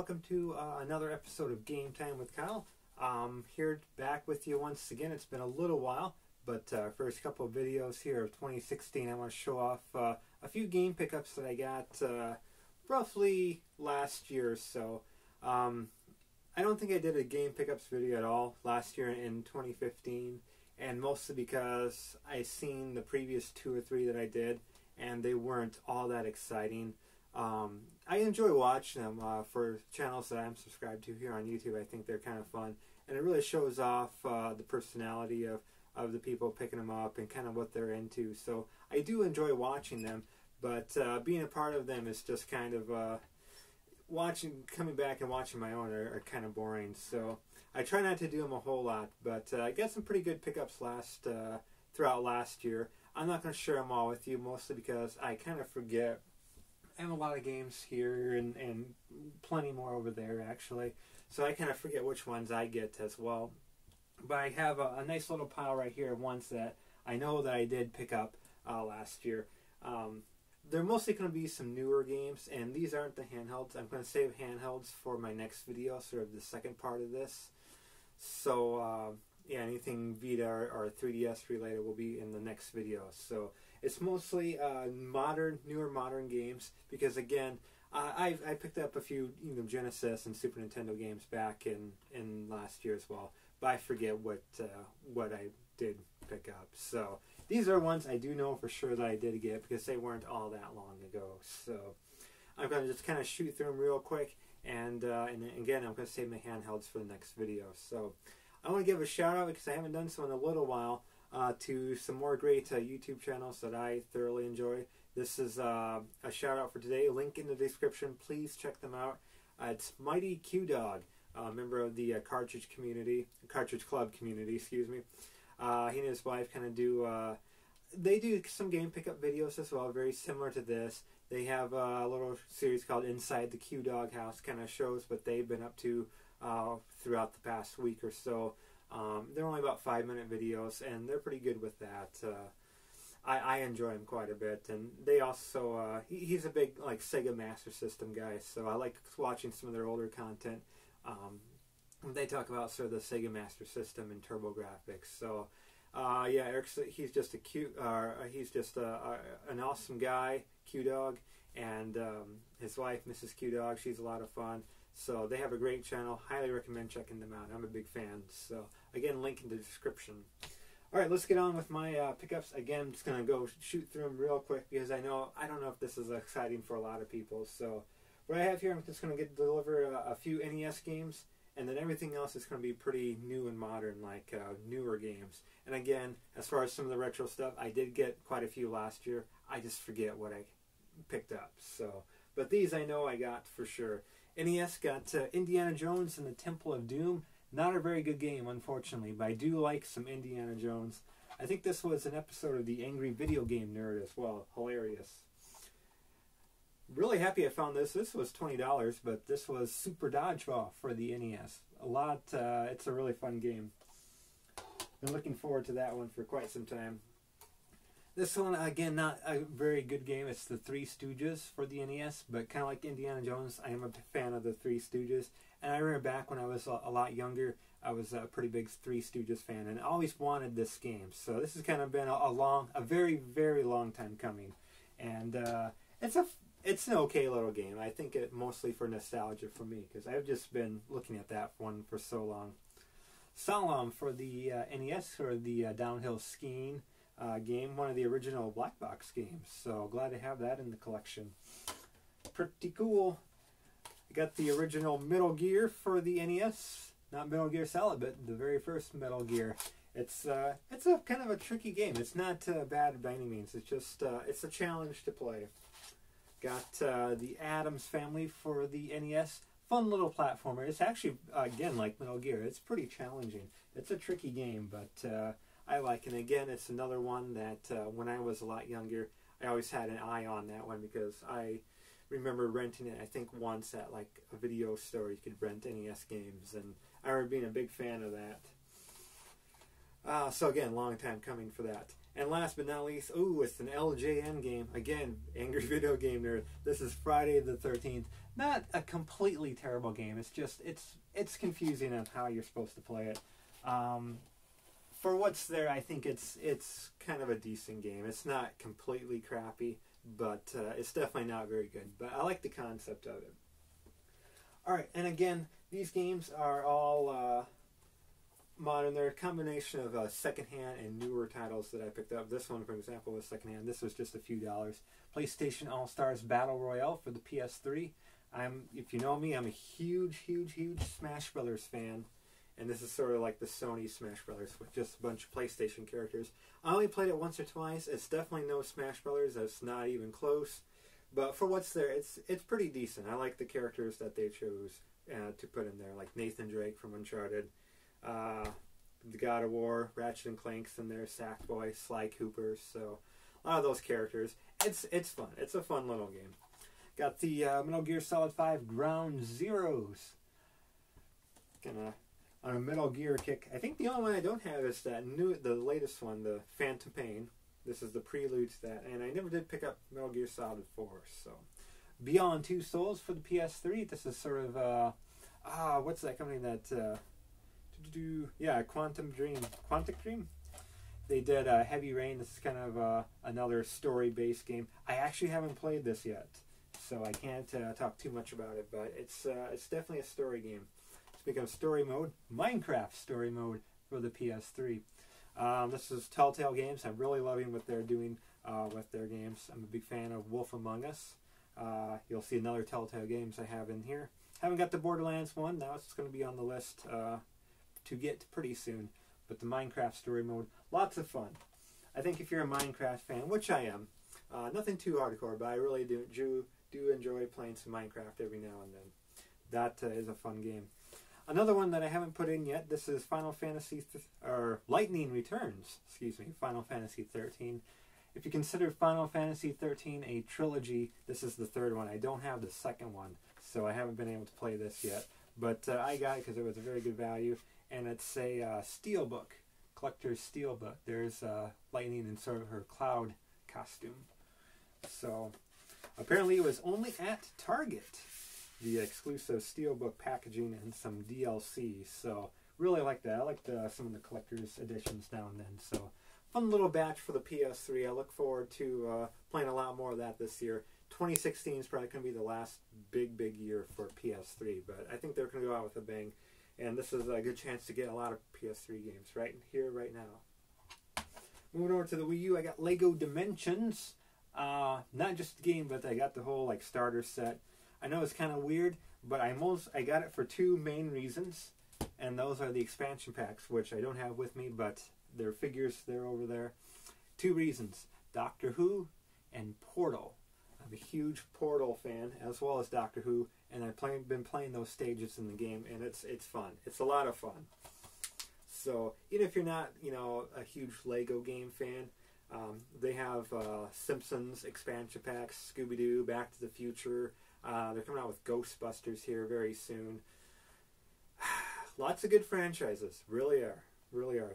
welcome to another episode of Game Time with Kyle. Here back with you once again. It's been a little while, but first couple of videos here of 2016, I want to show off a few game pickups that I got roughly last year or so. I don't think I did a game pickups video at all last year in 2015, and mostly because I seen the previous 2 or 3 that I did, and they weren't all that exciting. I enjoy watching them for channels that I'm subscribed to here on YouTube. I think they're kind of fun, and it really shows off the personality of the people picking them up and kind of what they're into. So I do enjoy watching them, but being a part of them is just kind of coming back and watching my own are kind of boring. So I try not to do them a whole lot, but I got some pretty good pickups throughout last year. I'm not going to share them all with you, mostly because I kind of forget. I have a lot of games here and plenty more over there, actually. So I kind of forget which ones I get as well. But I have a nice little pile right here of ones that I know that I did pick up last year. They're mostly going to be some newer games, and these aren't the handhelds. I'm going to save handhelds for my next video, sort of the second part of this. So, yeah, anything Vita or 3DS related will be in the next video. So it's mostly newer modern games, because again, I picked up a few Genesis and Super Nintendo games back in last year as well, but I forget what I did pick up. So these are ones I do know for sure that I did get, because they weren't all that long ago. So I'm going to just kind of shoot through them real quick, and again, I'm going to save my handhelds for the next video. So I want to give a shout out, because I haven't done so in a little while, to some more great YouTube channels that I thoroughly enjoy. This is a shout out for today. Link in the description. Please check them out. It's Mighty Q Dog, a member of the Cartridge Club community. Excuse me. He and his wife kind of do. They do some game pickup videos as well, very similar to this. They have a little series called Inside the Q Dog House, kind of shows what they've been up to throughout the past week or so. They're only about 5-minute videos, and they're pretty good with that. I enjoy them quite a bit, and they also he's a big Sega Master System guy, so I like watching some of their older content. They talk about sort of the Sega Master System and TurboGrafx. So yeah, he's just an awesome guy, Q Dog, and his wife, Mrs. Q Dog, she's a lot of fun. So they have a great channel. Highly recommend checking them out. I'm a big fan. So again, link in the description. All right, let's get on with my pickups. Again, I'm just going to go shoot through them real quick, because I don't know if this is exciting for a lot of people. So what I have here, I'm just going to deliver a few NES games, and then everything else is going to be pretty new and modern, like newer games. And again, as far as some of the retro stuff, I did get quite a few last year. I just forget what I picked up. So, but these I know I got for sure. NES got Indiana Jones and the Temple of Doom. Not a very good game, unfortunately, but I do like some Indiana Jones. I think this was an episode of the Angry Video Game Nerd as well. Hilarious. Really happy I found this. This was $20, but this was Super Dodgeball for the NES. It's a really fun game. Been looking forward to that one for quite some time. This one, again, not a very good game. It's the Three Stooges for the NES, but kind of like Indiana Jones, I am a fan of the Three Stooges. And I remember back when I was a lot younger, I was a pretty big Three Stooges fan, and I always wanted this game. So this has kind of been a very, very long time coming. And it's an okay little game. I think it mostly for nostalgia for me, because I've just been looking at that one for so long. Solemn for the NES, or the downhill skiing game, one of the original black box games. So glad to have that in the collection. Pretty cool. I got the original Metal Gear for the NES. Not Metal Gear Solid, but the very first Metal Gear. It's a kind of a tricky game. It's not bad by any means. It's just it's a challenge to play. Got the Addams Family for the NES. Fun little platformer. It's actually, again, like Metal Gear. It's pretty challenging. It's a tricky game, but I like it. And again, it's another one that when I was a lot younger, I always had an eye on that one, because I remember renting it, I think once at like a video store. You could rent NES games, and I remember being a big fan of that. So again, long time coming for that. And last but not least, ooh, it's an LJN game. Again, Angry Video Game Nerd. This is Friday the 13th. Not a completely terrible game. It's just, it's confusing on how you're supposed to play it. For what's there, I think it's kind of a decent game. It's not completely crappy, but it's definitely not very good. But I like the concept of it. Alright, and again, these games are all modern. They're a combination of secondhand and newer titles that I picked up. This one, for example, was secondhand. This was just a few dollars. PlayStation All-Stars Battle Royale for the PS3. If you know me, I'm a huge Smash Brothers fan. And this is sort of like the Sony Smash Brothers with just a bunch of PlayStation characters. I only played it once or twice. It's definitely no Smash Brothers. It's not even close. But for what's there, it's pretty decent. I like the characters that they chose to put in there, like Nathan Drake from Uncharted, the God of War, Ratchet and Clank's in there, Sackboy, Sly Cooper. So a lot of those characters. It's fun. It's a fun little game. Got the Metal Gear Solid 5 Ground Zeroes. Gonna on a Metal Gear kick. I think the only one I don't have is the latest one, the Phantom Pain. This is the prelude to that, and I never did pick up Metal Gear Solid 4. So, Beyond Two Souls for the PS3. This is sort of what's that company that Quantic Dream. They did Heavy Rain. This is kind of another story-based game. I actually haven't played this yet, so I can't talk too much about it. But it's definitely a story game. Speaking of story mode, Minecraft story mode for the PS3. This is Telltale Games. I'm really loving what they're doing with their games. I'm a big fan of Wolf Among Us. You'll see another Telltale Games I have in here. Haven't got the Borderlands one. Now it's going to be on the list to get pretty soon. But the Minecraft story mode, lots of fun. I think if you're a Minecraft fan, which I am, nothing too hardcore, but I really do enjoy playing some Minecraft every now and then. That is a fun game. Another one that I haven't put in yet, this is Lightning Returns, Final Fantasy 13. If you consider Final Fantasy 13 a trilogy, this is the third one. I don't have the second one, so I haven't been able to play this yet. But I got it because it was a very good value, and it's a steelbook, collector's steelbook. There's Lightning in sort of her cloud costume. So apparently it was only at Target, the exclusive steelbook packaging and some DLC. So really like that. I like some of the collector's editions now and then. So fun little batch for the PS3. I look forward to playing a lot more of that this year. 2016 is probably going to be the last big year for PS3, but I think they're going to go out with a bang. And this is a good chance to get a lot of PS3 games right here, right now. Moving over to the Wii U, I got Lego Dimensions. Not just the game, but I got the whole starter set. I know it's kind of weird, but I got it for two main reasons, and those are the expansion packs, which I don't have with me, but they're figures, they're over there. Two reasons: Doctor Who and Portal. I'm a huge Portal fan, as well as Doctor Who, and I've been playing those stages in the game, and it's fun. It's a lot of fun. So even if you're not, a huge Lego game fan, they have Simpsons expansion packs, Scooby-Doo, Back to the Future. They're coming out with Ghostbusters here very soon. Lots of good franchises, really are.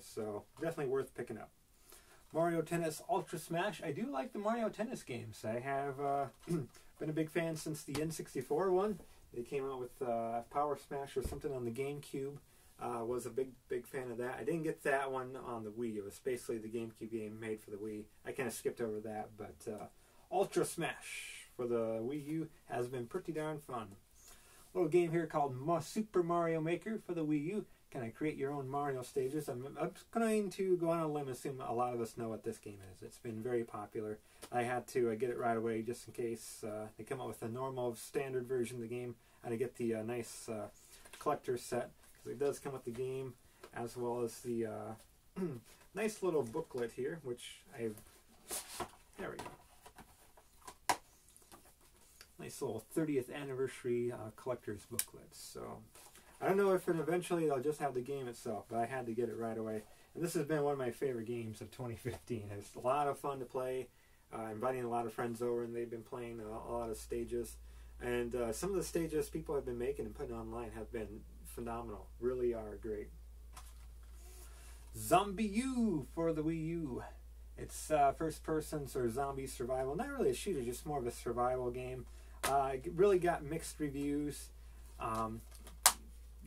So definitely worth picking up. Mario Tennis Ultra Smash. I do like the Mario Tennis games. I have been a big fan since the N64 one. They came out with Power Smash or something on the GameCube. Was a big fan of that. I didn't get that one on the Wii. It was basically the GameCube game made for the Wii. I kind of skipped over that, but Ultra Smash for the Wii U has been pretty darn fun. A little game here called Super Mario Maker for the Wii U. Kind of create your own Mario stages. I'm going to go on a limb and assume a lot of us know what this game is. It's been very popular. I had to get it right away just in case they come out with a normal standard version of the game. I had to get the nice collector set, because it does come with the game as well as the nice little booklet here, which there we go. Nice little 30th anniversary collector's booklet. So I don't know if eventually they'll just have the game itself, but I had to get it right away. And this has been one of my favorite games of 2015. It's a lot of fun to play. Inviting a lot of friends over, and they've been playing a lot of stages. And some of the stages people have been making and putting online have been phenomenal. Really are great. Zombie U for the Wii U. It's first-person sort of zombie survival. Not really a shooter, just more of a survival game. It really got mixed reviews.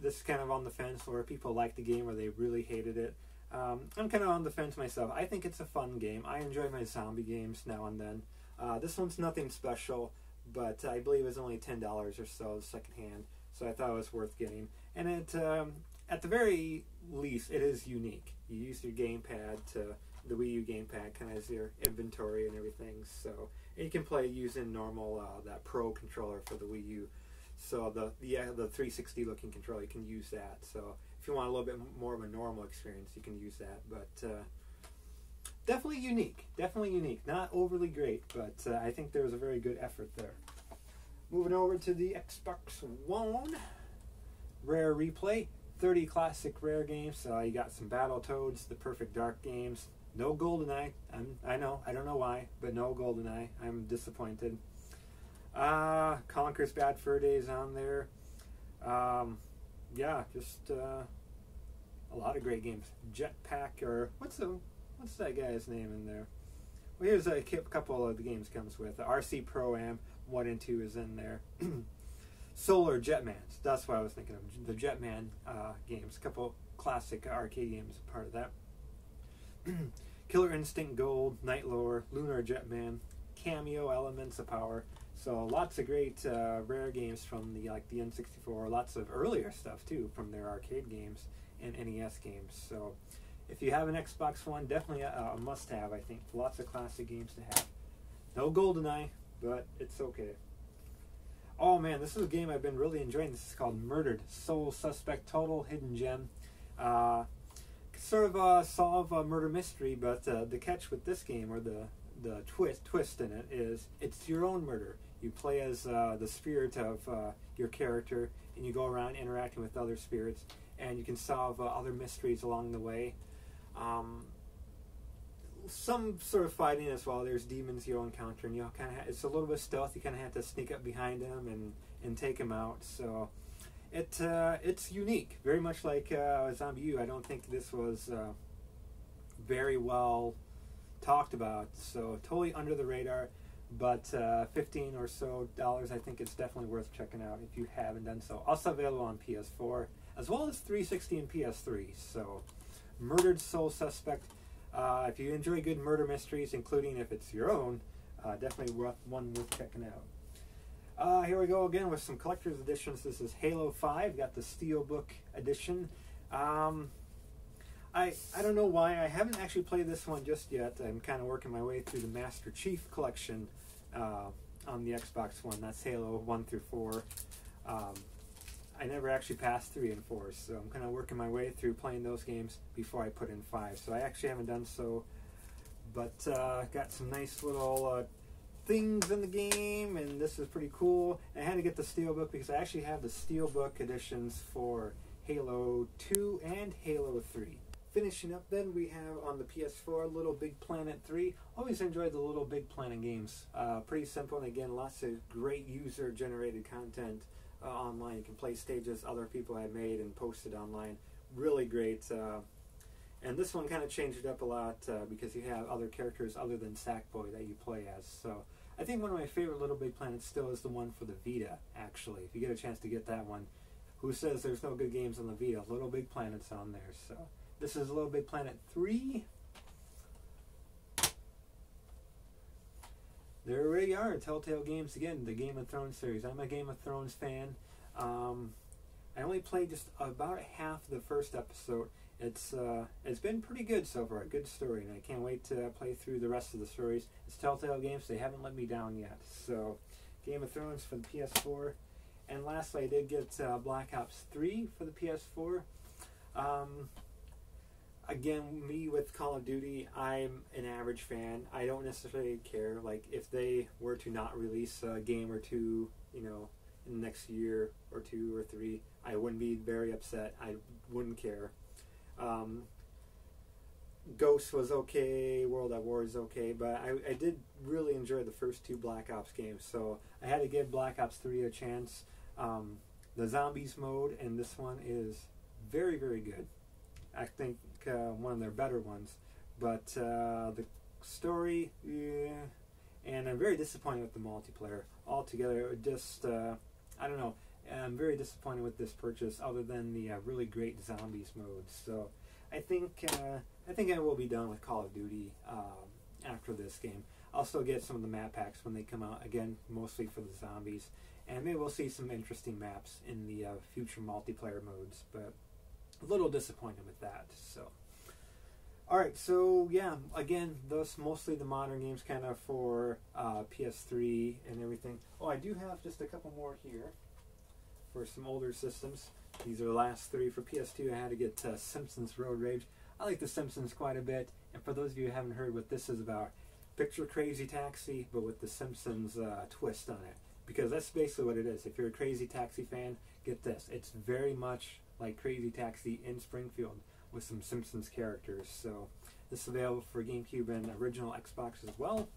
This is kind of on the fence, where people like the game or they really hated it. I'm kind of on the fence myself. I think it's a fun game. I enjoy my zombie games now and then. This one's nothing special, but I believe it's only $10 or so secondhand, so I thought it was worth getting. And it, at the very least, it is unique. You use your gamepad to the Wii U gamepad, kind of as your inventory and everything. So and you can play using normal that Pro controller for the Wii U. So the 360 looking controller, you can use that. So if you want a little bit more of a normal experience, you can use that. But definitely unique. Definitely unique. Not overly great, but I think there was a very good effort there. Moving over to the Xbox One. Rare Replay. 30 classic Rare games. You got some Battletoads, the Perfect Dark games. No GoldenEye. I know. I don't know why, but no GoldenEye. I'm disappointed. Conker's Bad Fur Days on there. Yeah, just a lot of great games. Jetpack, or what's that guy's name in there? Well, here's a couple of the games comes with. The RC Pro-Am 1 and 2 is in there. Solar Jetmans, that's what I was thinking of. The Jetman games, a couple classic arcade games part of that. Killer Instinct Gold, Night Lore, Lunar Jetman, Cameo, Elements of Power. So lots of great Rare games from the N64. Lots of earlier stuff too from their arcade games and NES games. So if you have an Xbox One, definitely a must-have. I think lots of classic games to have. No GoldenEye, but it's okay. Oh man, this is a game I've been really enjoying. This is called Murdered: Sole Suspect Total Hidden Gem. Sort of solve a murder mystery, but the catch with this game, or the twist in it, is it's your own murder. You play as the spirit of your character, and you go around interacting with other spirits, and you can solve other mysteries along the way. Some sort of fighting as well. There's demons you'll encounter, and you'll kind of it's a little bit stealth. You kind of have to sneak up behind them and take them out. So it's unique, very much like Zombie U. I don't think this was very well talked about, so totally under the radar. But $15 or so, I think it's definitely worth checking out if you haven't done so. Also available on PS4 as well as 360 and PS3. So, Murdered: Sole Suspect. If you enjoy good murder mysteries, including if it's your own, definitely one worth checking out. Here we go again with some collector's editions. This is Halo 5. Got the Steelbook edition. I don't know why I haven't actually played this one just yet. I'm kind of working my way through the Master Chief collection on the Xbox One. That's Halo 1 through 4. I never actually passed 3 and 4, so I'm kind of working my way through playing those games before I put in 5. So I actually haven't done so, but got some nice little things in the game, and this is pretty cool. I had to get the Steelbook because I actually have the Steelbook editions for Halo 2 and Halo 3. Finishing up then, we have on the PS4 Little Big Planet 3. Always enjoyed the Little Big Planet games. Pretty simple, and again, lots of great user-generated content online. You can play stages other people have made and posted online. Really great. And this one kind of changed it up a lot because you have other characters other than Sackboy that you play as. So I think one of my favorite Little Big Planets still is the one for the Vita, actually. If you get a chance to get that one. Who says there's no good games on the Vita? Little Big Planet's on there. So this is Little Big Planet 3. There we are, Telltale Games again, the Game of Thrones series. I'm a Game of Thrones fan. I only played just about half the first episode. It's been pretty good so far, a good story, and I can't wait to play through the rest of the stories. It's Telltale Games, they haven't let me down yet. So, Game of Thrones for the PS4. And lastly, I did get Black Ops 3 for the PS4. Again, me with Call of Duty, I'm an average fan. I don't necessarily care. Like, if they were to not release a game or two, you know, in the next year or 2 or 3, I wouldn't be very upset. I wouldn't care. Ghost was okay, World at War is okay, but I did really enjoy the first 2 Black Ops games, so I had to give Black Ops 3 a chance. The Zombies mode in this one is very, very good. I think one of their better ones, but the Story, yeah. And I'm very disappointed with the multiplayer altogether. Just I don't know. I'm very disappointed with this purchase, other than the really great zombies mode. So I think I will be done with Call of Duty after this game. I'll still get some of the map packs when they come out, again, mostly for the zombies. And maybe we'll see some interesting maps in the future multiplayer modes, but a little disappointed with that. So, alright, so yeah, again, those mostly the modern games kind of for PS3 and everything. Oh, I do have just a couple more here for some older systems. These are the last three for PS2. I had to get Simpsons Road Rage. I like The Simpsons quite a bit, and for those of you who haven't heard what this is about, picture Crazy Taxi, but with the Simpsons twist on it. Because that's basically what it is. If you're a Crazy Taxi fan, get this. It's very much like Crazy Taxi in Springfield with some Simpsons characters. So this is available for GameCube and original Xbox as well.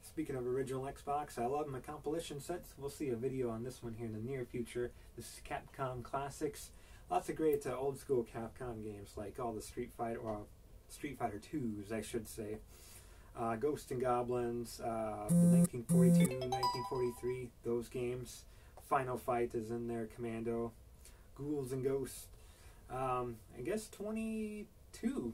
Speaking of original Xbox, I love my compilation sets. We'll see a video on this one here in the near future. This is Capcom Classics. Lots of great old school Capcom games, like all the Street Fighter 2s, I should say. Ghosts and Goblins, the 1942, 1943, those games. Final Fight is in there, Commando, Ghouls and Ghosts. I guess 22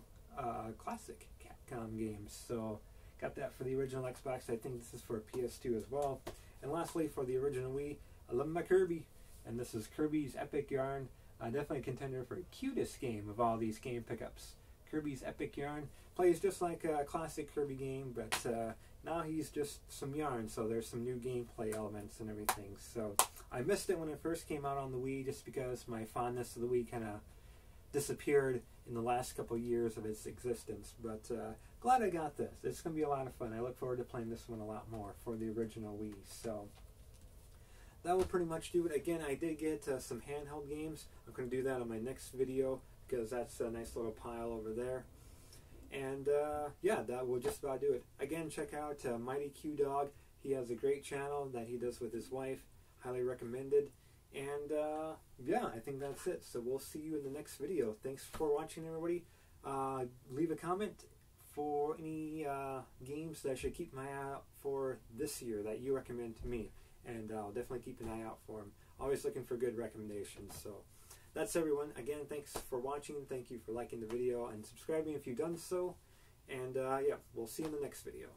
classic Capcom games. So got that for the original Xbox. I think this is for PS2 as well. And lastly, for the original Wii, I love my Kirby. And this is Kirby's Epic Yarn. Definitely a contender for cutest game of all these game pickups. Kirby's Epic Yarn plays just like a classic Kirby game, but now he's just some yarn, so there's some new gameplay elements and everything. So I missed it when it first came out on the Wii, just because my fondness of the Wii kind of disappeared in the last couple years of its existence. But glad I got this. It's going to be a lot of fun. I look forward to playing this one a lot more for the original Wii. So that will pretty much do it. Again, I did get some handheld games. I'm going to do that on my next video, because that's a nice little pile over there. And yeah, that will just about do it. Again, check out Mighty Q Dog. He has a great channel that he does with his wife. Highly recommended. And yeah, I think that's it. So we'll see you in the next video. Thanks for watching, everybody. Leave a comment for any games that I should keep my eye out for this year that you recommend to me. And I'll definitely keep an eye out for them. Always looking for good recommendations. So that's everyone. Again, thanks for watching. Thank you for liking the video and subscribing if you've done so. And yeah, we'll see you in the next video.